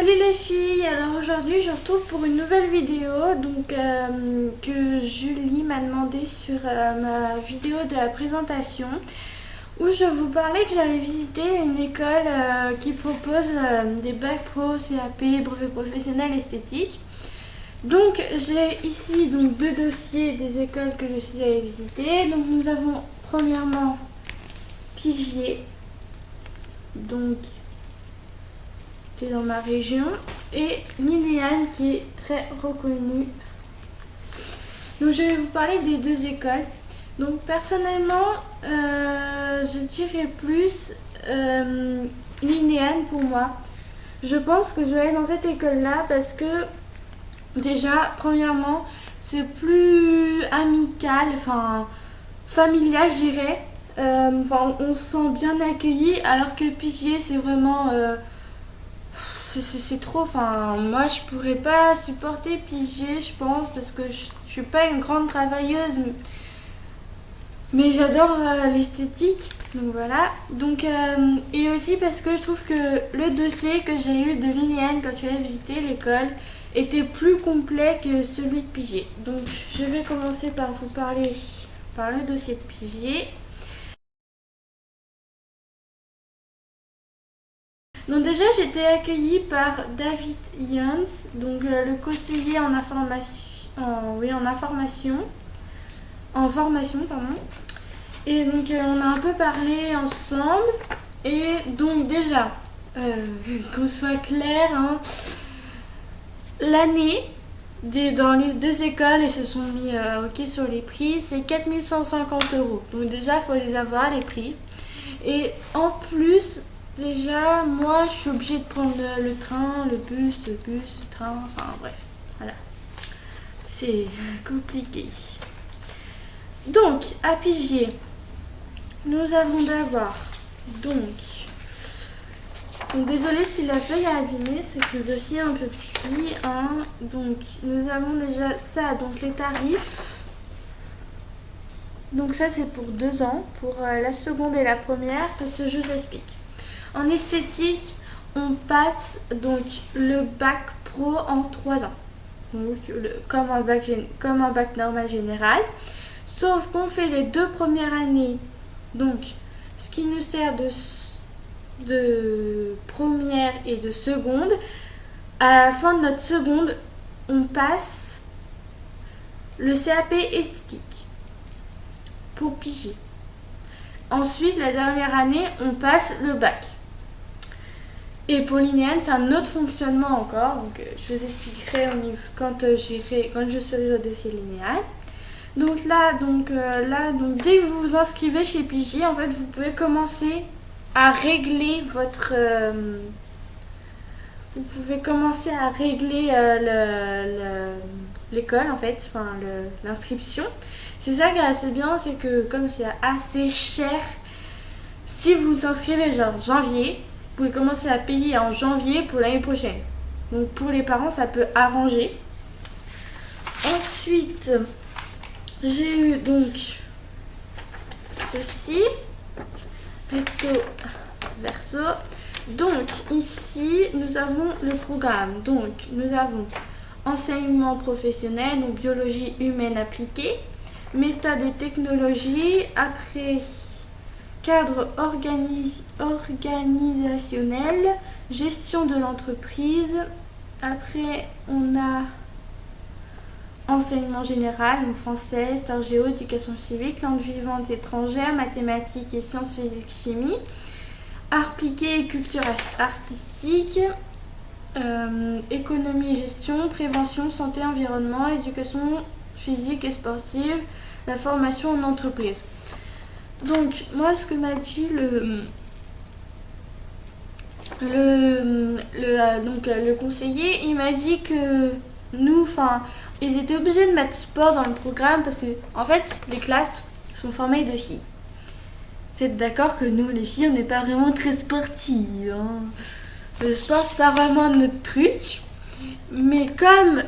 Salut les filles, alors aujourd'hui je retrouve pour une nouvelle vidéo que Julie m'a demandé sur ma vidéo de la présentation où je vous parlais que j'allais visiter une école qui propose des bacs pro, CAP, brevet professionnel esthétique. Donc j'ai ici deux dossiers des écoles que je suis allée visiter. Donc nous avons premièrement Pigier, qui est dans ma région, et Linéane qui est très reconnue. Donc je vais vous parler des deux écoles. Donc personnellement je dirais plus Linéane pour moi. Je pense que je vais aller dans cette école là parce que déjà premièrement c'est plus amical, enfin familial je dirais. On se sent bien accueilli, alors que Pigier c'est vraiment c'est trop, moi je pourrais pas supporter Pigier je pense parce que je suis pas une grande travailleuse, mais j'adore l'esthétique, donc voilà. Et aussi parce que je trouve que le dossier que j'ai eu de Linéane quand tu allais visiter l'école était plus complet que celui de Pigier. Donc je vais commencer par vous parler par le dossier de Pigier. Donc déjà j'ai été accueillie par David Jans, le conseiller en formation pardon. Et donc on a un peu parlé ensemble et donc déjà qu'on soit clair, l'année dans les deux écoles, ils se sont mis ok sur les prix, c'est 4150 €. Donc déjà il faut les avoir les prix, et en plus déjà, moi, je suis obligée de prendre le train, le bus, le train, enfin bref, voilà. C'est compliqué. Donc, à Pigier, nous avons d'abord, désolée si la feuille est abîmée, c'est que le dossier est un peu petit, Donc, nous avons déjà ça, donc les tarifs. Donc ça, c'est pour 2 ans, pour la seconde et la première, parce que je vous explique. En esthétique, on passe donc le bac pro en 3 ans, donc comme un bac normal général, sauf qu'on fait les 2 premières années, donc ce qui nous sert de première et de seconde. À la fin de notre seconde, on passe le CAP esthétique pour Pigier. Ensuite, la dernière année, on passe le bac. Et pour Linéane, c'est un autre fonctionnement encore, donc je vous expliquerai quand je serai au dossier Linéane. Donc dès que vous vous inscrivez chez Pigier, en fait, vous pouvez commencer à régler l'école, en fait, l'inscription. C'est ça qui est assez bien, c'est que comme c'est assez cher, si vous vous inscrivez genre janvier, vous pouvez commencer à payer en janvier pour l'année prochaine. Donc pour les parents, ça peut arranger. Ensuite, j'ai eu ceci, recto verso. Donc ici, nous avons le programme. Donc nous avons enseignement professionnel, donc biologie humaine appliquée, méthode et technologie, après cadre organisationnel, gestion de l'entreprise. Après, on a enseignement général, donc français, histoire géo, éducation civique, langue vivante étrangère, mathématiques et sciences physiques, chimie, art appliqué et culture artistique, économie et gestion, prévention, santé, environnement, éducation physique et sportive, la formation en entreprise. Donc moi, ce que m'a dit le conseiller, il m'a dit que ils étaient obligés de mettre sport dans le programme parce que en fait les classes sont formées de filles. Vous êtes d'accord que nous les filles, on n'est pas vraiment très sportives, Le sport, c'est pas vraiment notre truc, mais comme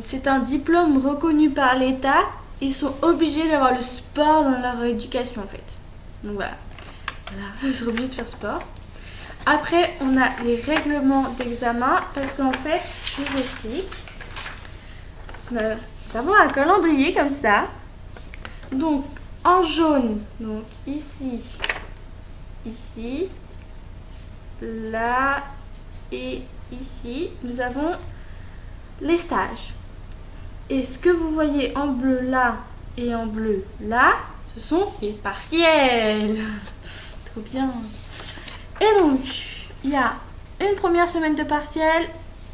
c'est un diplôme reconnu par l'État, ils sont obligés d'avoir le sport dans leur éducation, en fait. Donc voilà, ils sont obligés de faire sport. Après, on a les règlements d'examen parce qu'en fait, je vous explique. Nous avons un calendrier comme ça. Donc, en jaune, donc ici, là et ici, nous avons les stages. Et ce que vous voyez en bleu là et en bleu là, ce sont les partiels. Trop bien. Et donc, il y a une première semaine de partiels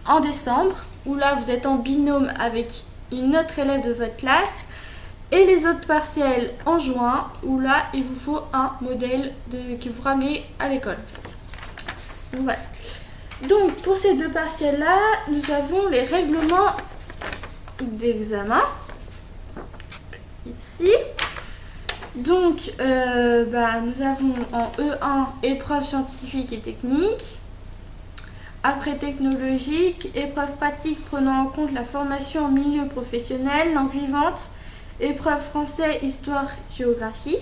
en décembre, où là vous êtes en binôme avec une autre élève de votre classe. Et les autres partiels en juin, où là il vous faut un modèle que vous ramenez à l'école. Donc voilà. Donc pour ces deux partiels là, nous avons les règlements d'examen ici. Donc nous avons en E1 épreuve scientifique et technique. Après technologique, épreuve pratique prenant en compte la formation en milieu professionnel, langue vivante, épreuve français, histoire, géographie.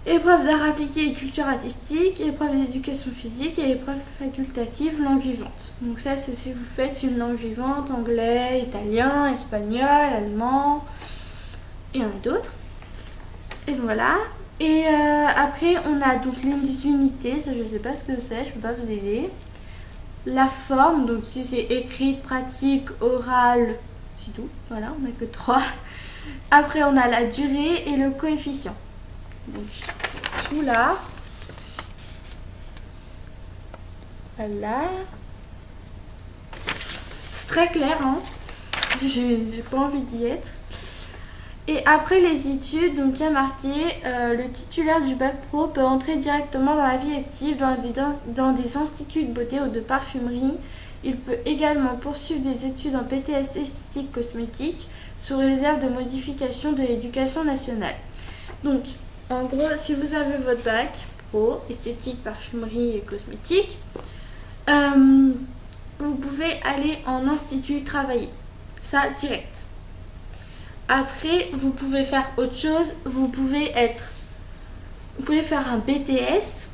Épreuve d'art appliqué et culture artistique, épreuve d'éducation physique et épreuve facultative langue vivante. Donc ça c'est si vous faites une langue vivante, anglais, italien, espagnol, allemand, et il y en a d'autres. Et donc voilà. Et après on a donc les unités, ça je sais pas ce que c'est, je peux pas vous aider. La forme, donc si c'est écrite, pratique, orale, c'est tout, voilà, on n'a que 3. Après on a la durée et le coefficient. Donc tout là. Voilà. C'est très clair, hein. J'ai pas envie d'y être. Et après les études, donc il y a marqué le titulaire du bac pro peut entrer directement dans la vie active dans des instituts de beauté ou de parfumerie. Il peut également poursuivre des études en BTS esthétique cosmétique sous réserve de modification de l'éducation nationale. Donc en gros, si vous avez votre bac pro, esthétique, parfumerie et cosmétique, vous pouvez aller en institut travailler. Ça direct. Après, vous pouvez faire autre chose. Vous pouvez faire un BTS.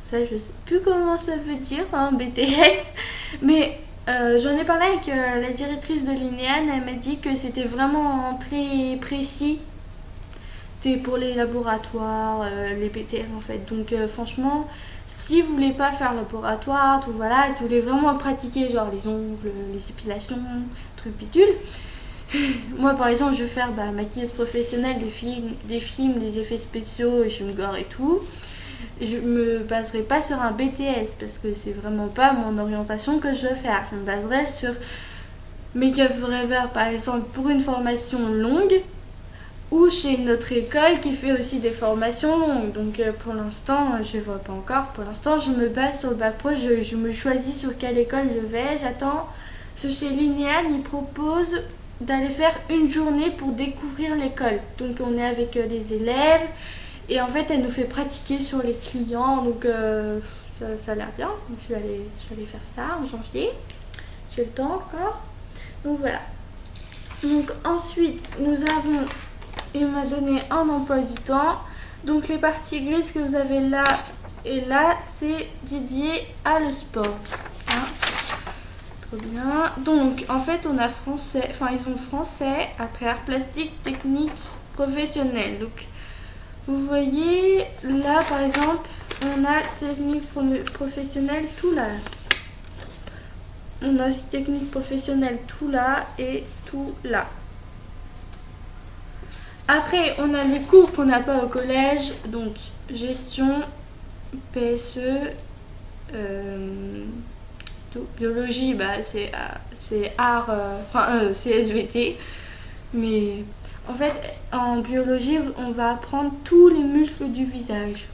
Ça, je sais plus comment ça veut dire, un BTS. Mais j'en ai parlé avec la directrice de l'INEAN. Elle m'a dit que c'était vraiment très précis. C'était pour les laboratoires, les BTS en fait. Donc franchement, si vous voulez pas faire laboratoire, tout voilà, si vous voulez vraiment pratiquer genre les ongles, les épilations, trucs bidules. Moi par exemple je vais faire maquilleuse professionnelle, des films, des effets spéciaux, je me gore et tout. Je me baserai pas sur un BTS parce que c'est vraiment pas mon orientation que je veux faire. Je me baserai sur Make-up Forever par exemple pour une formation longue ou chez une autre école qui fait aussi des formations longues. Donc pour l'instant je vois pas encore. Pour l'instant je me base sur le bac pro, je me choisis sur quelle école je vais. J'attends. Parce que chez l'INEAN ils proposent d'aller faire une journée pour découvrir l'école. Donc on est avec les élèves et en fait elle nous fait pratiquer sur les clients. Donc ça a l'air bien. Donc, je vais aller faire ça en janvier. J'ai le temps encore. Donc voilà. Donc ensuite nous avons, il m'a donné un emploi du temps. Donc les parties grises que vous avez là et là, c'est dédié à le sport. Hein. Bien. Donc en fait on a français, ils ont français, après art plastique, technique, professionnel. Donc vous voyez là par exemple on a technique professionnelle tout là. On a aussi technique professionnelle tout là et tout là. Après on a les cours qu'on n'a pas au collège, donc gestion, PSE, biologie, c'est art, c'est SVT. Mais en fait, en biologie, on va apprendre tous les muscles du visage.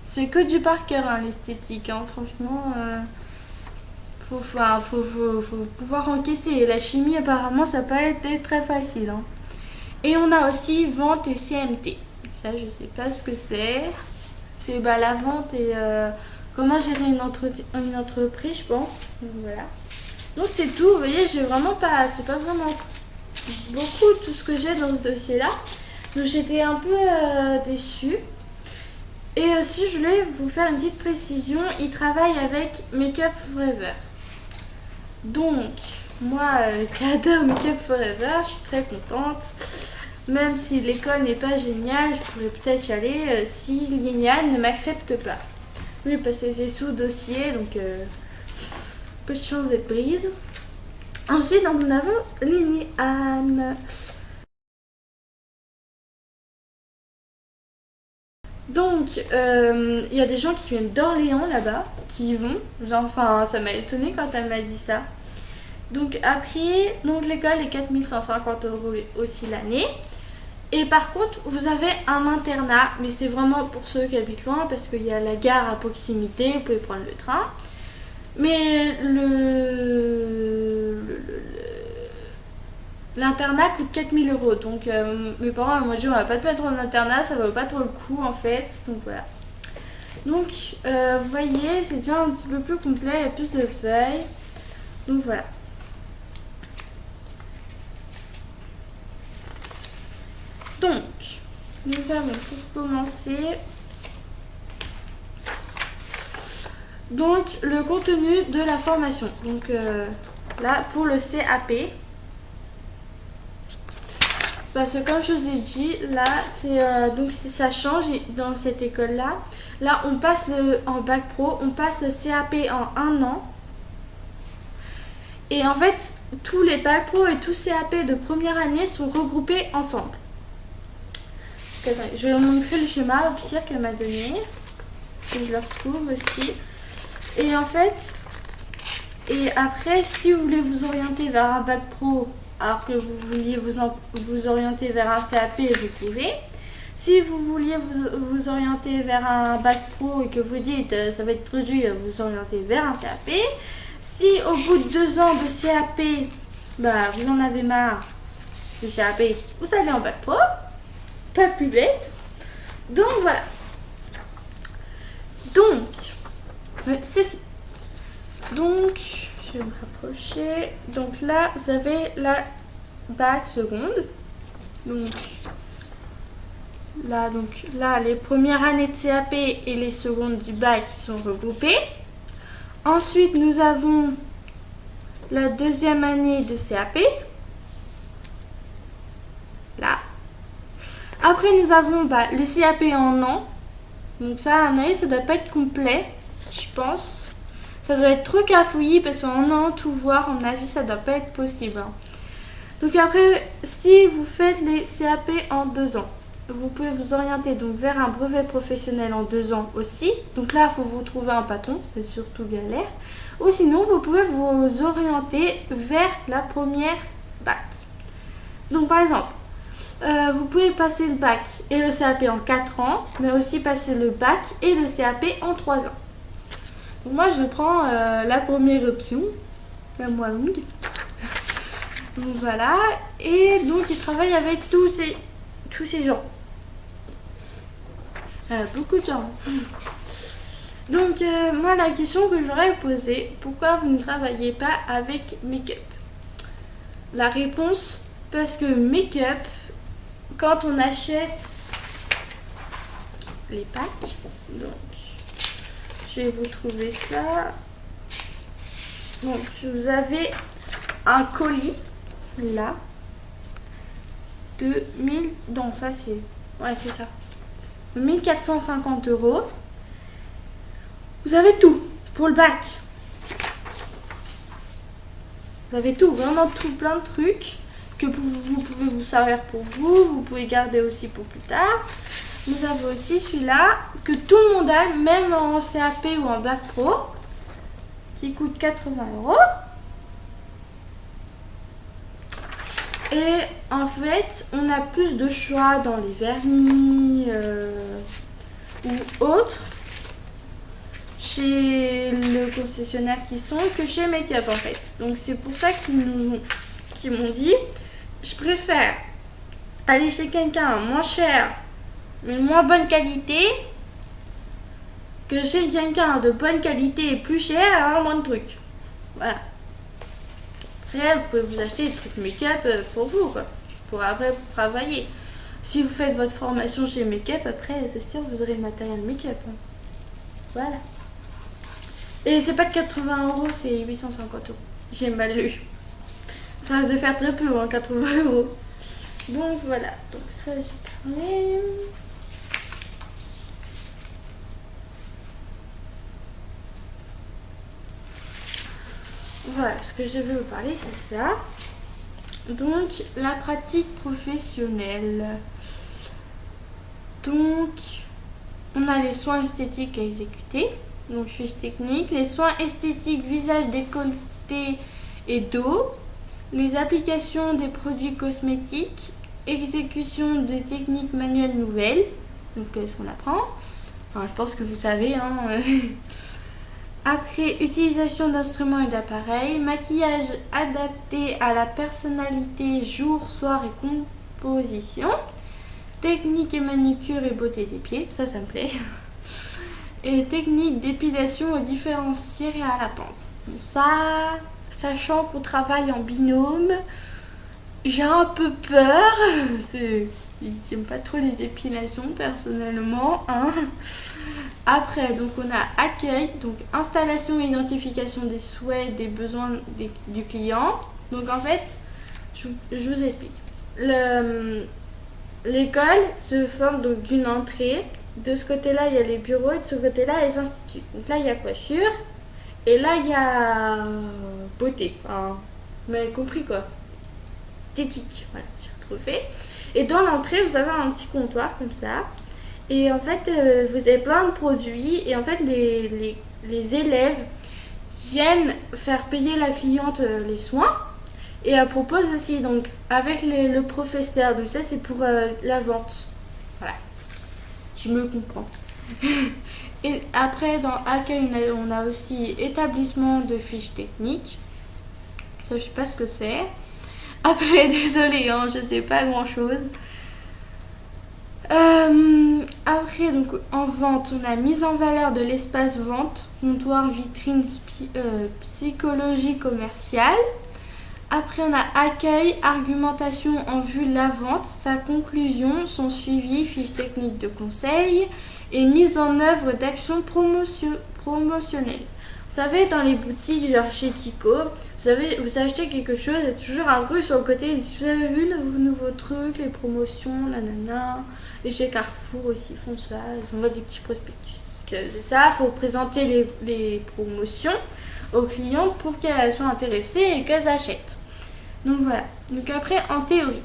C'est que du par cœur, hein, l'esthétique. Hein. Franchement, faut pouvoir encaisser. La chimie, apparemment, ça peut être très facile. Hein. Et on a aussi vente et CMT. Ça, je sais pas ce que c'est. C'est la vente et comment gérer une entreprise, je pense. Donc, voilà. Donc c'est tout. Vous voyez, c'est pas vraiment beaucoup tout ce que j'ai dans ce dossier-là. Donc j'étais un peu déçue. Et aussi, je voulais vous faire une petite précision. Il travaille avec Make Up Forever. Donc, moi, créateur Make Up Forever, je suis très contente. Même si l'école n'est pas géniale, je pourrais peut-être y aller si Liliane ne m'accepte pas. Oui, parce que c'est sous dossier, donc peu de chance d'être prise. Ensuite, nous avons Liliane. Donc, il y a des gens qui viennent d'Orléans là-bas, qui y vont. Genre, enfin, ça m'a étonnée quand elle m'a dit ça. Donc, après, donc l'école est 4150 € aussi l'année. Et par contre, vous avez un internat, mais c'est vraiment pour ceux qui habitent loin, parce qu'il y a la gare à proximité, vous pouvez prendre le train. Mais l'internat coûte 4000 €. Donc mes parents m'ont dit on va pas te mettre en internat, ça vaut pas trop le coup en fait. Donc voilà. Donc vous voyez, c'est déjà un petit peu plus complet, il y a plus de feuilles. Donc voilà. Donc, nous avons pour commencer donc le contenu de la formation. Donc là pour le CAP. Parce que comme je vous ai dit, là, donc si ça change dans cette école-là, là on passe en bac pro, on passe le CAP en 1 an. Et en fait, tous les bac pro et tous CAP de première année sont regroupés ensemble. Je vais vous montrer le schéma au pire qu'elle m'a donné. Que je le retrouve aussi. Et en fait, et après, si vous voulez vous orienter vers un bac pro, alors que vous vouliez vous orienter vers un CAP, vous pouvez. Si vous vouliez vous orienter vers un bac pro et que vous dites ça va être trop dur, vous orientez vers un CAP. Si au bout de 2 ans de CAP, bah, vous en avez marre du CAP, vous allez en bac pro. Pas plus bête. Donc voilà. Donc, c'est donc, je vais me rapprocher. Donc là, vous avez la bac seconde. Donc là, les premières années de CAP et les secondes du bac sont regroupées. Ensuite, nous avons la deuxième année de CAP. Là. Après, nous avons le CAP en an. Donc ça, à mon avis, ça doit pas être complet, je pense. Ça doit être trop cafouillis parce qu'en an, tout voir, à mon avis, ça doit pas être possible. Donc après, si vous faites les CAP en 2 ans, vous pouvez vous orienter donc vers un brevet professionnel en 2 ans aussi. Donc là, il faut vous trouver un patron, c'est surtout galère. Ou sinon, vous pouvez vous orienter vers la première bac. Donc par exemple, vous pouvez passer le bac et le CAP en 4 ans, mais aussi passer le bac et le CAP en 3 ans. Donc moi, je prends la première option, la moins longue. Donc voilà, et donc il travaille avec tous ces gens. Beaucoup de gens. Donc moi, la question que j'aurais posée, pourquoi vous ne travaillez pas avec Make-up? La réponse, parce que Make-up, quand on achète les packs, donc je vais vous trouver ça. Donc vous avez un colis là de 1000, non ça c'est, ouais c'est ça, 1450 €. Vous avez tout pour le bac. Vous avez tout, vraiment tout, plein de trucs que vous pouvez vous servir pour vous pouvez garder aussi pour plus tard. Vous avez aussi celui-là que tout le monde a, même en CAP ou en bac pro, qui coûte 80 €. Et en fait, on a plus de choix dans les vernis ou autres chez le concessionnaire que chez Make-up en fait. Donc c'est pour ça qu'ils m'ont dit, je préfère aller chez quelqu'un moins cher mais moins bonne qualité que chez quelqu'un de bonne qualité et plus cher et avoir moins de trucs. Voilà. Après, vous pouvez vous acheter des trucs make-up pour vous, quoi, pour après travailler. Si vous faites votre formation chez Make-up, après, c'est sûr, vous aurez le matériel Make-up. Hein. Voilà. Et c'est pas de 80 euros, c'est 850 euros. J'ai mal lu. Ça risque de faire très peu, hein, 80 euros. Donc voilà, donc ça j'ai parlé. Voilà, ce que je vais vous parler, c'est ça. Donc, la pratique professionnelle. Donc, on a les soins esthétiques à exécuter. Donc, fiche technique. Les soins esthétiques, visage, décolleté et dos. Les applications des produits cosmétiques. Exécution de techniques manuelles nouvelles. Donc, ce qu'on apprend. Enfin, je pense que vous savez, hein. Après, utilisation d'instruments et d'appareils, maquillage adapté à la personnalité, jour, soir et composition, technique et manucure et beauté des pieds, ça me plaît, et technique d'épilation aux différents cires et à la pince. Bon, ça, sachant qu'on travaille en binôme, j'ai un peu peur, j'aime pas trop les épilations personnellement, hein. Après, donc on a accueil, donc installation et identification des souhaits, des besoins du client. Donc en fait, je vous explique. L'école se forme donc d'une entrée. De ce côté-là, il y a les bureaux et de ce côté-là, les instituts. Donc là, il y a coiffure et là, il y a beauté. Enfin, vous m'avez compris quoi. Esthétique, voilà, j'ai retrouvé. Et dans l'entrée, vous avez un petit comptoir comme ça. Et en fait, vous avez plein de produits. Et en fait, les élèves viennent faire payer la cliente les soins. Et elle propose aussi, donc, avec le professeur. Donc ça, c'est pour la vente. Voilà. Je me comprends. Et après, dans accueil, on a aussi établissement de fiches techniques. Ça, je sais pas ce que c'est. Après, désolé, hein, je sais pas grand-chose. Après, donc en vente, on a mise en valeur de l'espace vente, comptoir, vitrine, psychologie commerciale. Après, on a accueil, argumentation en vue de la vente, sa conclusion, son suivi, fiche technique de conseil et mise en œuvre d'actions promotionnelles. Vous savez, dans les boutiques, genre chez Kiko, vous achetez quelque chose, il y a toujours un truc sur le côté. Vous avez vu nos nouveaux trucs, les promotions, nanana. Et chez Carrefour aussi, ils font ça. Ils envoient des petits prospectus. C'est ça, il faut présenter les promotions aux clientes pour qu'elles soient intéressées et qu'elles achètent. Donc voilà. Donc après, en théorie.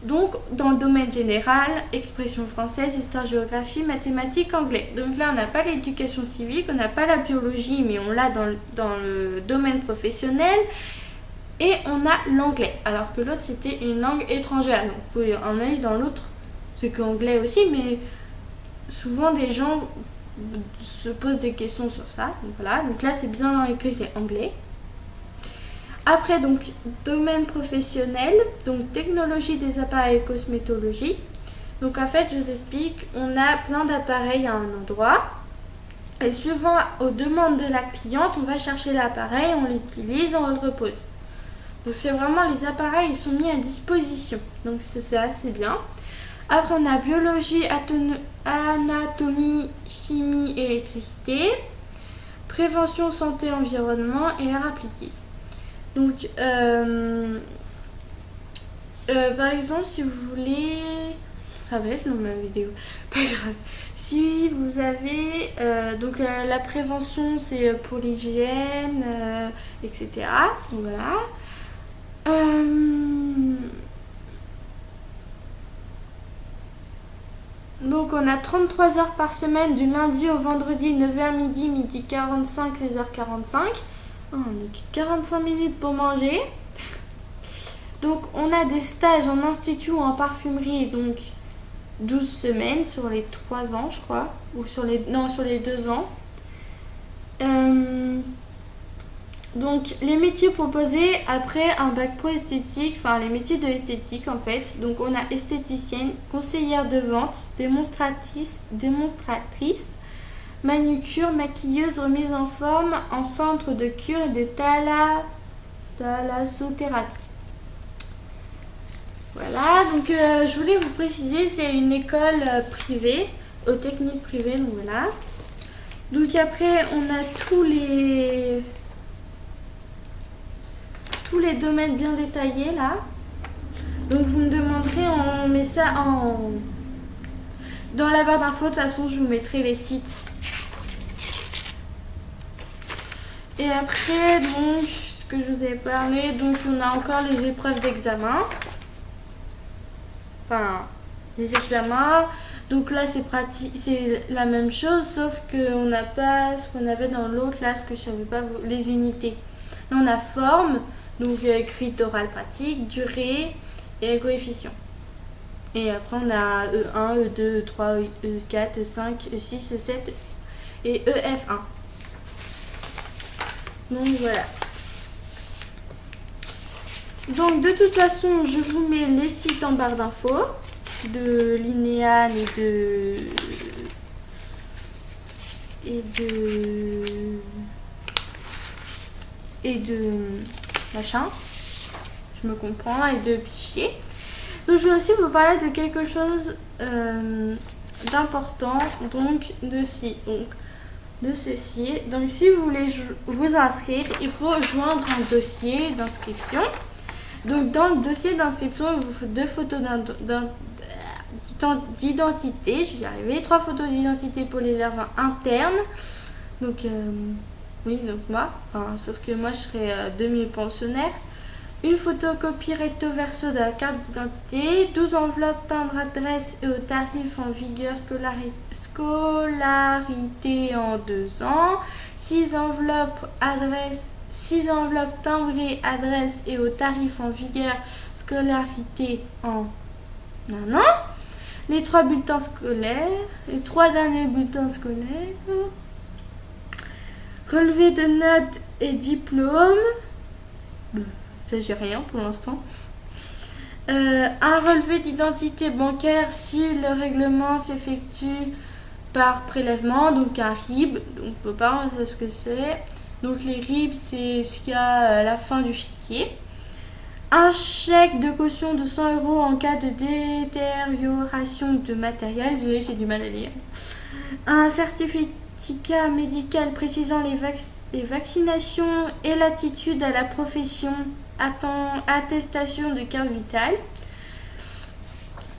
Donc, dans le domaine général, expression française, histoire, géographie, mathématiques, anglais. Donc là, on n'a pas l'éducation civique, on n'a pas la biologie, mais on l'a dans le domaine professionnel. Et on a l'anglais, alors que l'autre, c'était une langue étrangère. Donc, vous pouvez en aller dans l'autre, c'est qu'anglais aussi, mais souvent, des gens se posent des questions sur ça. Donc voilà, donc là, c'est bien écrit, c'est anglais. Après, donc, domaine professionnel, donc technologie des appareils et cosmétologie. Donc, en fait, je vous explique, on a plein d'appareils à un endroit. Et suivant aux demandes de la cliente, on va chercher l'appareil, on l'utilise, on le repose. Donc, c'est vraiment les appareils, ils sont mis à disposition. Donc, c'est assez bien. Après, on a biologie, anatomie, chimie, électricité. Prévention, santé, environnement et air appliqué. Donc, par exemple, si vous voulez... Ça va être long ma vidéo, pas grave. Si vous avez... donc, la prévention, c'est pour l'hygiène, etc. Donc, voilà. Donc, on a 33 heures par semaine, du lundi au vendredi, 9h midi, midi 45, 16h45. On a 45 minutes pour manger. Donc, on a des stages en institut ou en parfumerie, donc 12 semaines sur les 3 ans, je crois. Ou sur les 2 ans. Donc, les métiers proposés après un bac pro esthétique, enfin les métiers de l'esthétique en fait. Donc, on a esthéticienne, conseillère de vente, démonstratrice, manucure, maquilleuse, remise en forme en centre de cure et de thalassothérapie. Voilà, donc je voulais vous préciser, c'est une école privée, aux techniques privées, donc voilà. Donc après, on a tous les domaines bien détaillés là. Donc vous me demanderez, on met ça dans la barre d'infos. De toute façon, je vous mettrai les sites. Et après, donc, ce que je vous ai parlé, donc on a encore les épreuves d'examen. Enfin, les examens. Donc là, c'est pratique, c'est la même chose, sauf qu'on n'a pas ce qu'on avait dans l'autre là, ce que je savais pas, les unités. Là, on a forme, donc écrit, oral, pratique, durée et coefficient. Et après, on a E1, E2, E3, E4, E5, E6, E7 et EF1. Donc voilà. Donc de toute façon, je vous mets les sites en barre d'infos de Linéane et de machin, je me comprends, et de fichiers. Donc je vais aussi vous parler de quelque chose d'important, donc de ceci. Donc si vous voulez vous inscrire, il faut joindre un dossier d'inscription. Donc dans le dossier d'inscription, il vous faut 2 photos d'identité, je vais y arriver, 3 photos d'identité pour l'élève interne. Donc oui, donc moi, enfin, sauf que moi je serai demi-pensionnaire. Une photocopie recto verso de la carte d'identité, 12 enveloppes timbre adresse et au tarif en vigueur scolarité en 2 ans, 6 enveloppes timbrées adresse et au tarif en vigueur scolarité en 1 an, les 3 bulletins scolaires, les 3 derniers bulletins scolaires, relevé de notes et diplôme. Ça, j'ai rien pour l'instant. Un relevé d'identité bancaire si le règlement s'effectue par prélèvement, donc un RIB. Donc vos parents savent ce que c'est. Donc les RIB, c'est ce qu'il y a à la fin du chéquier. Un chèque de caution de 100 € en cas de détérioration de matériel. Désolée, j'ai du mal à lire. Un certificat médical précisant les vaccinations et l'attitude à la profession. Attestation de carte vitale.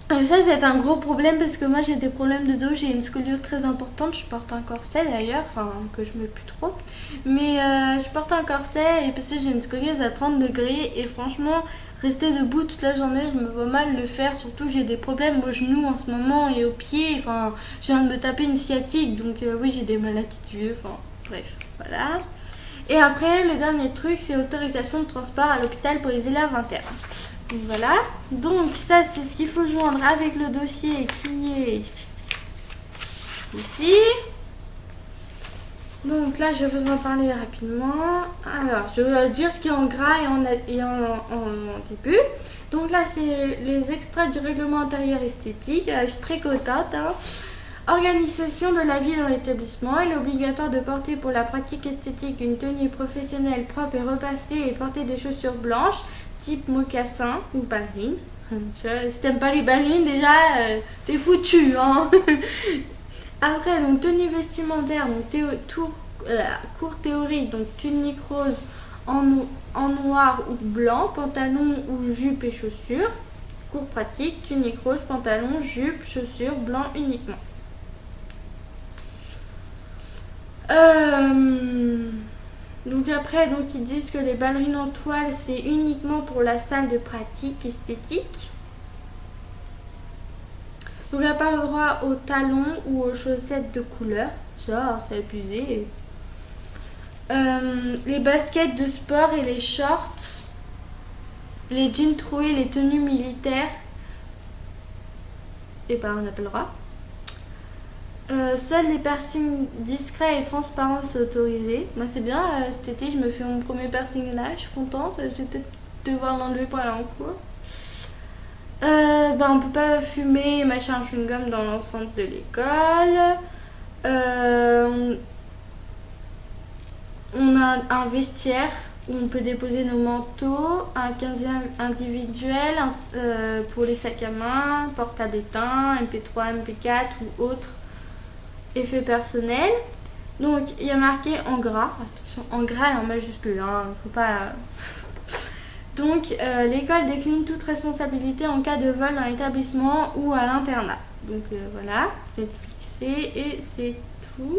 Ça, c'est un gros problème parce que moi j'ai des problèmes de dos, j'ai une scoliose très importante. Je porte un corset d'ailleurs, enfin que je mets plus trop, mais je porte un corset et parce que j'ai une scoliose à 30 degrés et franchement rester debout toute la journée je me vois mal le faire, surtout j'ai des problèmes au genou en ce moment et au pied, enfin je viens de me taper une sciatique donc oui j'ai des maladies du vieux, enfin bref voilà. Et après, le dernier truc, c'est autorisation de transport à l'hôpital pour les élèves internes. Donc voilà. Donc ça, c'est ce qu'il faut joindre avec le dossier qui est ici. Donc là, je vais vous en parler rapidement. Alors, je vais dire ce qui est en gras et en début. Donc là, c'est les extraits du règlement intérieur esthétique. Je suis très contente, hein. Organisation de la vie dans l'établissement. Il est obligatoire de porter pour la pratique esthétique une tenue professionnelle propre et repassée et porter des chaussures blanches, type mocassin ou ballerine. Si t'aimes pas les ballerines, déjà, t'es foutu, hein. Après, donc, tenue vestimentaire, donc cours théorique, donc tunique rose en noir ou blanc, pantalon ou jupe et chaussures. Cours pratique, tunique rose, pantalon, jupe, chaussures, blanc uniquement. Donc après, donc ils disent que les ballerines en toile, c'est uniquement pour la salle de pratique esthétique. Donc il n'y a pas le droit aux talons ou aux chaussettes de couleur. Genre, c'est abusé. Les baskets de sport et les shorts, les jeans troués, les tenues militaires, et ben on n'a pas le droit. Seuls les piercings discrets et transparents sont autorisés. Moi c'est bien, cet été je me fais mon premier piercing là, je suis contente. Je vais peut-être devoir l'enlever pour aller en cours. On peut pas fumer et mâcher un chewing-gum dans l'enceinte de l'école. On a un vestiaire où on peut déposer nos manteaux, un casier individuel pour les sacs à main, portable éteint, MP3, MP4 ou autres effets personnels. Donc il y a marqué en gras, attention, en gras et en majuscule, hein, faut pas... Donc l'école décline toute responsabilité en cas de vol dans l'établissement ou à l'internat. Donc voilà, c'est fixé et c'est tout.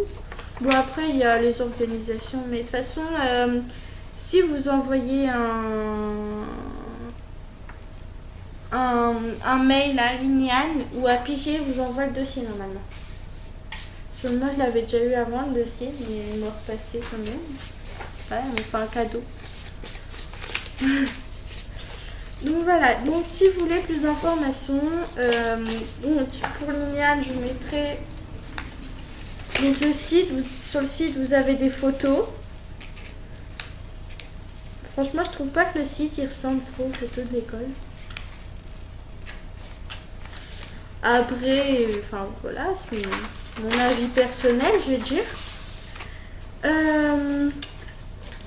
Bon, après il y a les organisations, mais de toute façon, si vous envoyez un mail à Lignane ou à Piger, vous envoie le dossier normalement. Parce que moi je l'avais déjà eu avant le dossier, mais il m'a repassé quand même. Ouais, on me fait un cadeau. Donc voilà, donc si vous voulez plus d'informations, donc pour Lignane, je vous mettrai donc le site. Sur le site, vous avez des photos. Franchement, je trouve pas que le site il ressemble trop aux photos de l'école. Après, enfin voilà, c'est mon avis personnel, je vais dire.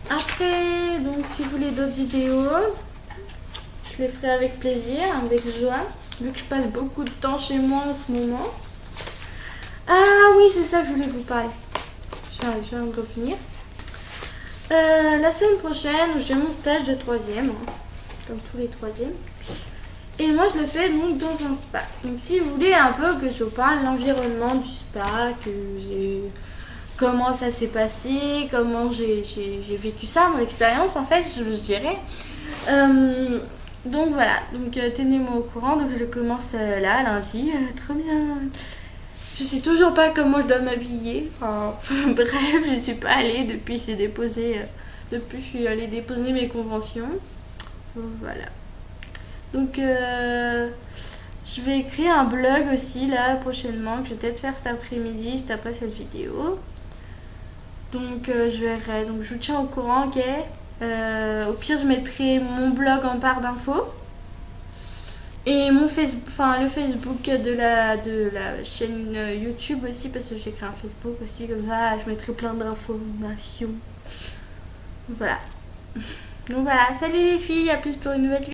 Après, donc si vous voulez d'autres vidéos, je les ferai avec plaisir, avec joie, vu que je passe beaucoup de temps chez moi en ce moment. Ah oui, c'est ça que je voulais vous parler. Je viens de revenir. La semaine prochaine, j'ai mon stage de 3e, hein, comme tous les 3e. Et moi, je le fais donc dans un spa. Donc si vous voulez un peu que je vous parle de l'environnement du spa, comment ça s'est passé, comment j'ai vécu ça, mon expérience en fait, je dirais. Donc voilà, donc tenez-moi au courant. Donc je commence là, lundi, très bien. Je sais toujours pas comment je dois m'habiller. Enfin, bref, je suis pas allée depuis que je suis allée déposer mes conventions. Voilà. Donc je vais écrire un blog aussi là prochainement que je vais peut-être faire cet après-midi juste après cette vidéo. Donc je verrai. Donc je vous tiens au courant, ok. Au pire je mettrai mon blog en barre d'infos. Et mon Facebook, enfin le Facebook de la chaîne YouTube aussi, parce que j'ai créé un Facebook aussi, comme ça je mettrai plein d'informations. Voilà. Donc voilà, salut les filles, à plus pour une nouvelle vidéo.